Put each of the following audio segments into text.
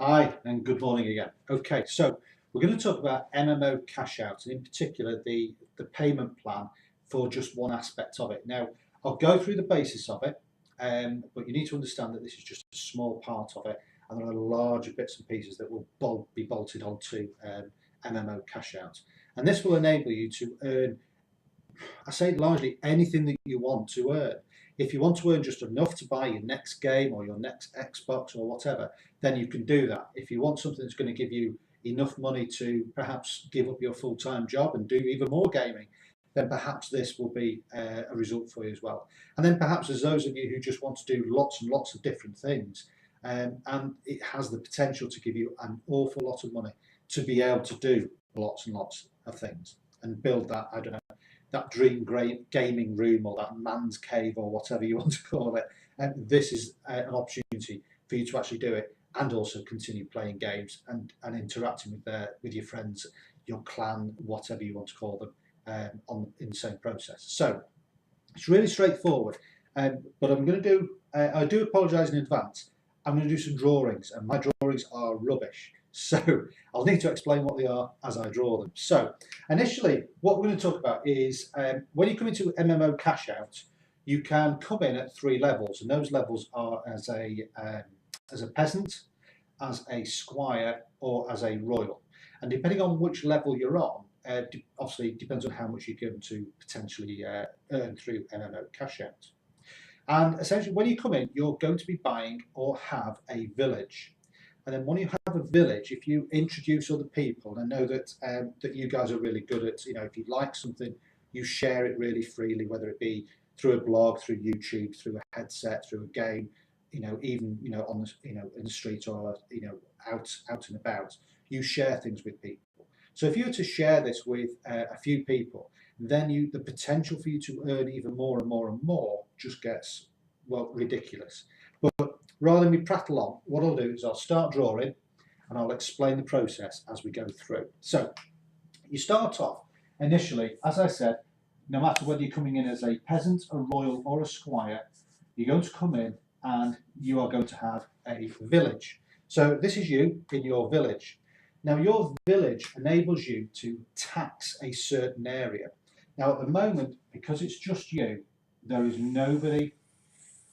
Hi and good morning again. Okay, so we're going to talk about MMO cash out and in particular the payment plan for just one aspect of it. Now, I'll go through the basis of it, but you need to understand that this is just a small part of it and there are larger bits and pieces that will be bolted onto MMO cash out. And this will enable you to earn, I say largely anything that you want to earn. If you want to earn just enough to buy your next game or your next Xbox or whatever, then you can do that. If you want something that's going to give you enough money to perhaps give up your full-time job and do even more gaming, then perhaps this will be a result for you as well. And then perhaps there's those of you who just want to do lots and lots of different things, and it has the potential to give you an awful lot of money to be able to do lots and lots of things and build that, I don't know, that dream gaming room or that man's cave or whatever you want to call it. And this is an opportunity for you to actually do it and also continue playing games and interacting with your friends, your clan, whatever you want to call them, in the same process. So it's really straightforward. But I'm going to do, I do apologise in advance, I'm going to do some drawings and my drawings are rubbish. So I'll need to explain what they are as I draw them. So initially, what we're going to talk about is when you come into MMO cash out, you can come in at 3 levels, and those levels are as a peasant, as a squire, or as a royal. And depending on which level you're on, obviously it depends on how much you're going to potentially earn through MMO cash out. And essentially, when you come in, you're going to be buying or have a village. And then when you have a village, if you introduce other people, and I know that that you guys are really good at, if you like something, you share it really freely, whether it be through a blog, through YouTube, through a headset, through a game, even on the in the street or out and about, you share things with people. So if you were to share this with a few people, then the potential for you to earn even more and more and more just gets, well, ridiculous. But rather than me prattle on, what I'll do is I'll start drawing and I'll explain the process as we go through. So you start off initially, as I said, no matter whether you're coming in as a peasant, a royal or a squire, you're going to come in and you are going to have a village. So this is you in your village. Now your village enables you to tax a certain area. Now at the moment, because it's just you, there is nobody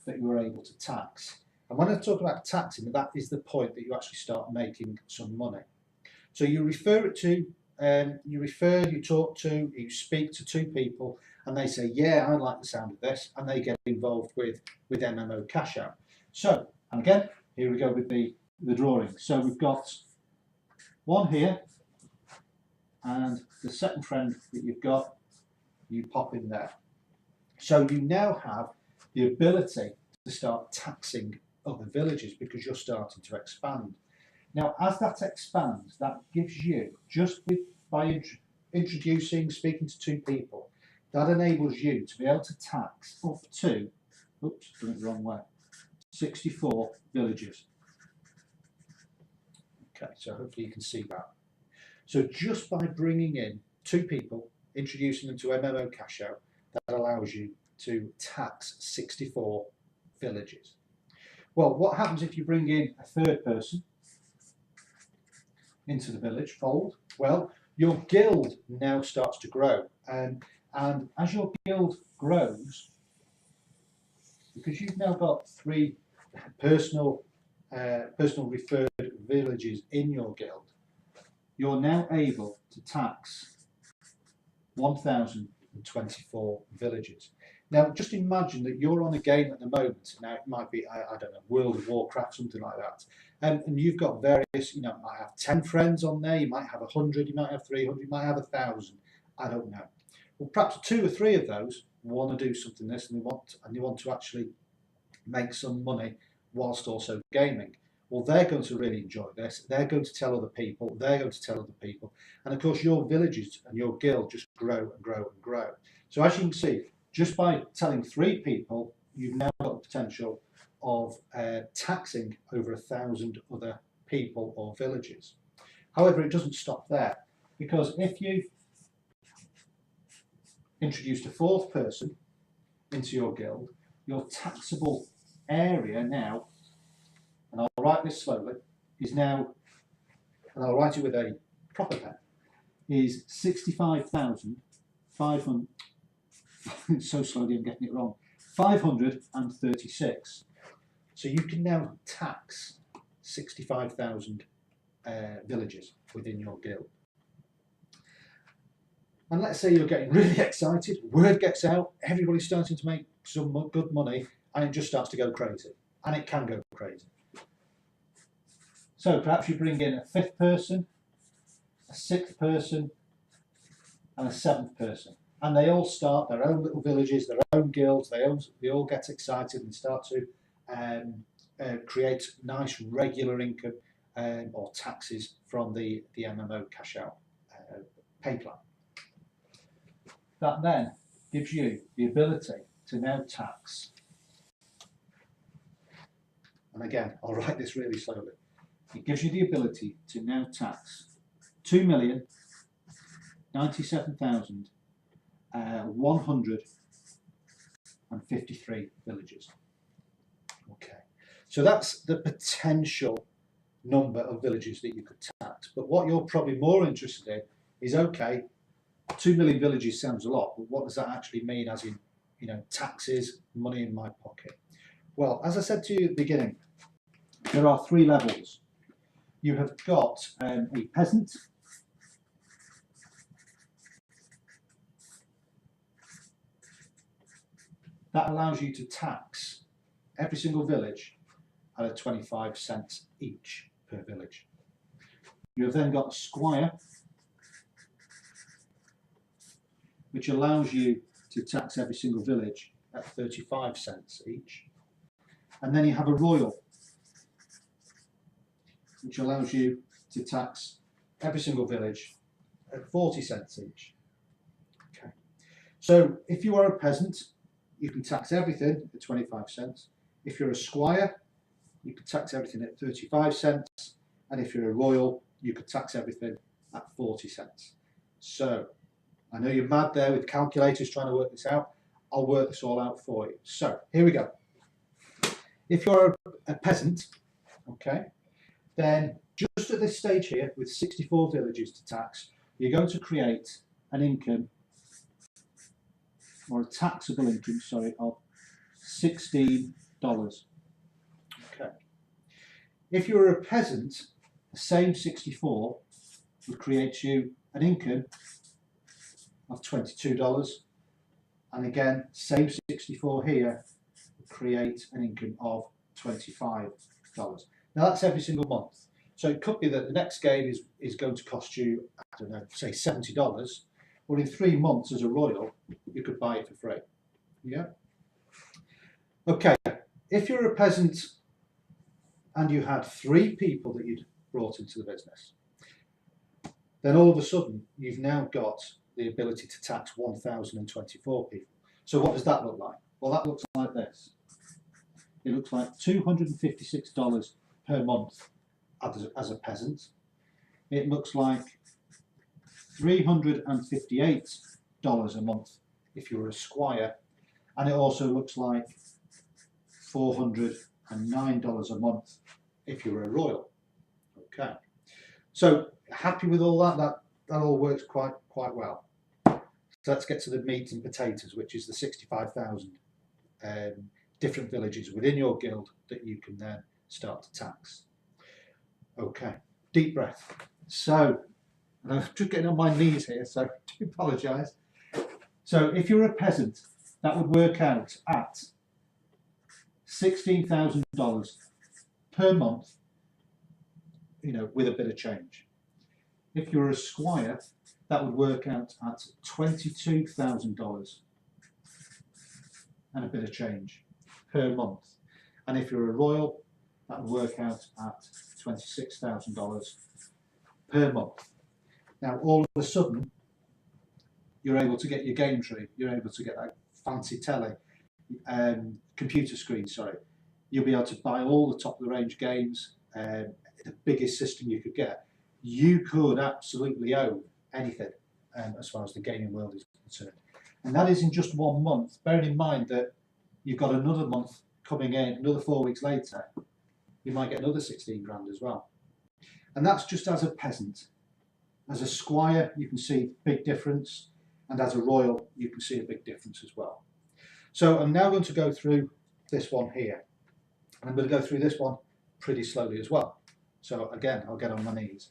that you are able to tax. And when I talk about taxing, that is the point that you actually start making some money. So you refer it to, you talk to, you speak to 2 people, and they say, yeah, I like the sound of this, and they get involved with MMO cash out. So, and again, here we go with the drawing. So we've got one here, and the second friend that you've got, you pop in there. So you now have the ability to start taxing other villages because you're starting to expand. Now, as that expands, that gives you, by introducing, speaking to 2 people, that enables you to be able to tax up to, oops, done it the wrong way, 64 villages. Okay, so hopefully you can see that. So just by bringing in 2 people, introducing them to MMO cash out, that allows you to tax 64 villages. Well, what happens if you bring in a 3rd person into the village fold? Well, your guild now starts to grow, and as your guild grows, because you've now got 3 personal referred villages in your guild, you're now able to tax 1,024 villages. Now, just imagine that you're on a game at the moment. Now, it might be, I don't know, World of Warcraft, something like that. And you've got various, you might have 10 friends on there, you might have 100, you might have 300, you might have 1,000. I don't know. Well, perhaps 2 or 3 of those want to do something this and they want to actually make some money whilst also gaming. Well, they're going to really enjoy this. They're going to tell other people. They're going to tell other people. And of course, your villages and your guild just grow and grow and grow. So as you can see, just by telling 3 people, you've now got the potential of taxing over 1,000 other people or villages. However, it doesn't stop there, because if you've introduced a 4th person into your guild, your taxable area now, and I'll write this slowly, is now, and I'll write it with a proper pen, is 65,500. It's so slowly I'm getting it wrong. 536. So you can now tax 65,000 villagers within your guild. And let's say you're getting really excited, word gets out, everybody's starting to make some good money, and it just starts to go crazy. And it can go crazy. So perhaps you bring in a 5th person, a 6th person, and a 7th person. And they all start their own little villages, their own guilds, they all get excited and start to create nice regular income or taxes from the MMO Cashout pay plan. That then gives you the ability to now tax, and again, I'll write this really slowly. It gives you the ability to now tax 2,097,153 villagers. Okay, so that's the potential number of villages that you could tax. But what you're probably more interested in is, okay, 2 million villages sounds a lot, but what does that actually mean as in, taxes, money in my pocket? Well, as I said to you at the beginning, there are 3 levels. You have got a peasant, that allows you to tax every single village at a 25 cents each per village. You have then got a squire, which allows you to tax every single village at 35 cents each. And then you have a royal, which allows you to tax every single village at 40 cents each. Okay. So if you are a peasant, you can tax everything at 25 cents. If you're a squire, you can tax everything at 35 cents. And if you're a royal, you could tax everything at 40 cents. So I know you're mad there with calculators trying to work this out. I'll work this all out for you. So here we go. If you're a peasant, okay, then just at this stage here, with 64 villages to tax, you're going to create an income, or a taxable income, sorry, of $16. Okay. If you were a peasant, the same 64 would create you an income of $22. And again, same 64 here would create an income of $25. Now that's every single month. So it could be that the next game is going to cost you, I don't know, say $70, or in 3 months as a royal, you could buy it for free. Yeah? Okay, if you're a peasant and you had 3 people that you'd brought into the business, then all of a sudden you've now got the ability to tax 1,024 people. So what does that look like? Well, that looks like this. It looks like $256 per month as a peasant. It looks like $358 a month if you're a squire, and it also looks like $409 a month if you're a royal. Okay, so happy with all that? That all works quite well. So let's get to the meat and potatoes, which is the 65,000 different villages within your guild that you can then start to tax. Okay, deep breath. So, and I'm just getting on my knees here, so I do apologise. So if you're a peasant, that would work out at $16,000 per month, with a bit of change. If you're a squire, that would work out at $22,000 and a bit of change per month. And if you're a royal, that would work out at $26,000 per month. Now, all of a sudden, you're able to get your game tree, you're able to get that fancy telly, computer screen, sorry. You'll be able to buy all the top of the range games, the biggest system you could get. You could absolutely own anything as far as the gaming world is concerned. And that is in just 1 month, bearing in mind that you've got another month coming in, another 4 weeks later, you might get another 16 grand as well. And that's just as a peasant. As a squire, you can see big difference, and as a royal, you can see a big difference as well. So I'm now going to go through this one here. And I'm going to go through this one pretty slowly as well. So again, I'll get on my knees.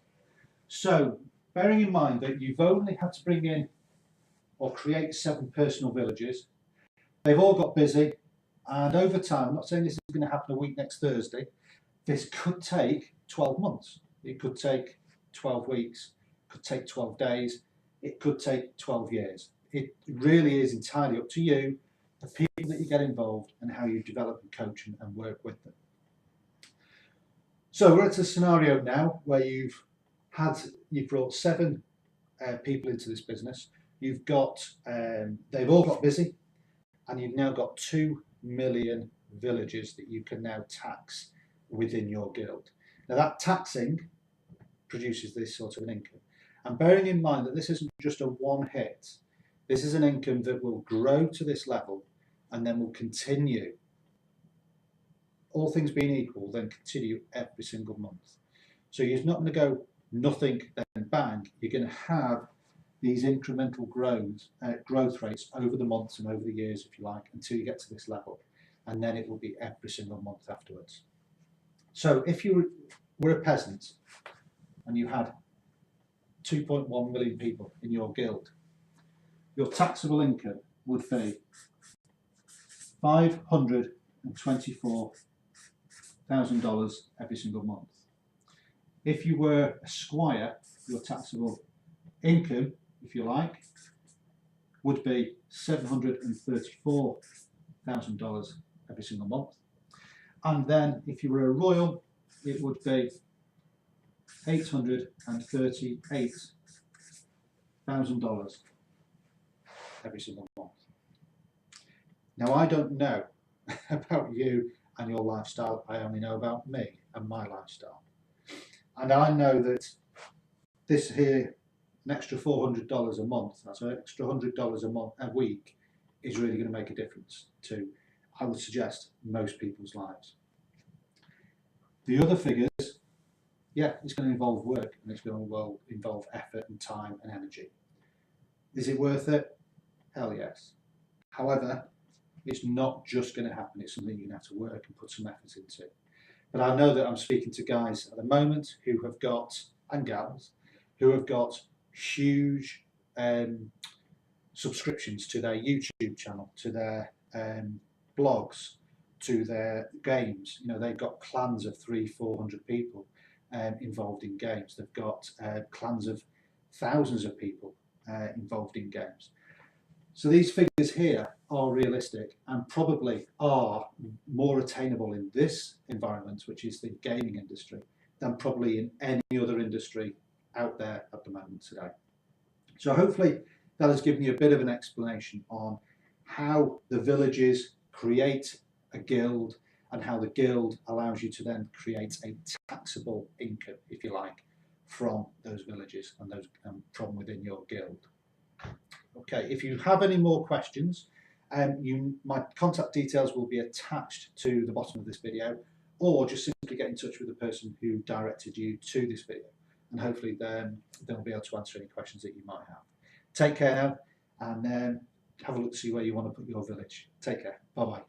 So bearing in mind that you've only had to bring in or create 7 personal villages, they've all got busy, and over time, I'm not saying this is going to happen a week next Thursday, this could take 12 months. It could take 12 weeks, it could take 12 days, it could take 12 years. It really is entirely up to you, the people that you get involved, and how you develop and coach and work with them. So we're at a scenario now where you've brought 7 people into this business. You've got, they've all got busy, and you've now got 2 million villages that you can now tax within your guild. Now that taxing produces this sort of an income. And bearing in mind that this isn't just a one hit, this is an income that will grow to this level and then will continue, all things being equal, then continue every single month. So you're not going to go nothing, then bang. You're going to have these incremental growth rates over the months and over the years, if you like, until you get to this level. And then it will be every single month afterwards. So if you were a peasant and you had 2.1 million people in your guild, your taxable income would be $524,000 every single month. If you were a squire, your taxable income, if you like, would be $734,000 every single month. And then if you were a royal, it would be $838,000 every single month. Now, I don't know about you and your lifestyle. I only know about me and my lifestyle. And I know that this here, an extra $400 a month, that's an extra $100 a week, is really going to make a difference to, I would suggest, most people's lives. The other figures, yeah, it's going to involve work, and it's going to involve effort and time and energy. Is it worth it? Hell yes. However, it's not just going to happen. It's something you're going to have to work and put some effort into. But I know that I'm speaking to guys at the moment who have got, and gals, who have got huge subscriptions to their YouTube channel, to their blogs, to their games. You know, they've got clans of 300-400 people involved in games. They've got clans of thousands of people involved in games. So these figures here are realistic and probably are more attainable in this environment, which is the gaming industry, than probably in any other industry out there at the moment today. So hopefully that has given you a bit of an explanation on how the villages create a guild and how the guild allows you to then create a taxable income, if you like, from those villages and from within your guild. Okay, if you have any more questions, my contact details will be attached to the bottom of this video, or just simply get in touch with the person who directed you to this video, and hopefully then they'll be able to answer any questions that you might have. Take care now, and have a look to see where you want to put your village. Take care. Bye-bye.